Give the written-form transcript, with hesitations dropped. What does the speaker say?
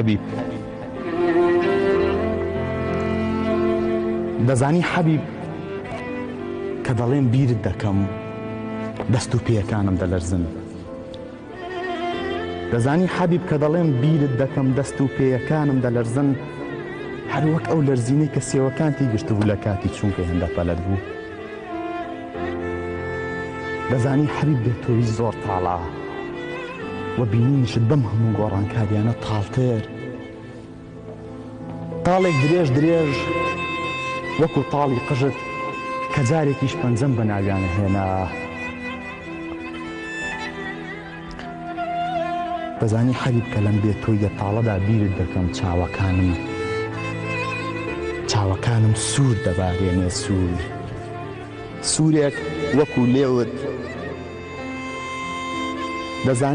حەبیب دەزانی حەبیب کە دەڵێم بیرت دەکەم دەست و پێیەکانم دەلەرزن دەزانی حەبیب کە دەڵێم بیرت دەکەم دەست و پێیەکانم دەلەرزن هەر وەک ئەو لەرزینەی کە سێوەکانتی گرتبوو لە کاتی چوونکە هێندە پەلەت بوو دەزانی حەبیب بێت تۆی زۆر تاڵە وە بینینشت بەم هەموو گۆڕانکاریانە تاڵتر تاڵێک درێژ درێژ وەکو تاڵی قژت کە جارێکیش پەنجەم بە ناویانە هێنا دەزانی حەبیب کە لەم بێت تۆی لە تاڵەدا بیرت دەکەم چاوەکانم سوور دەبارێنێ سوورێک وەکو لێوت دەزانی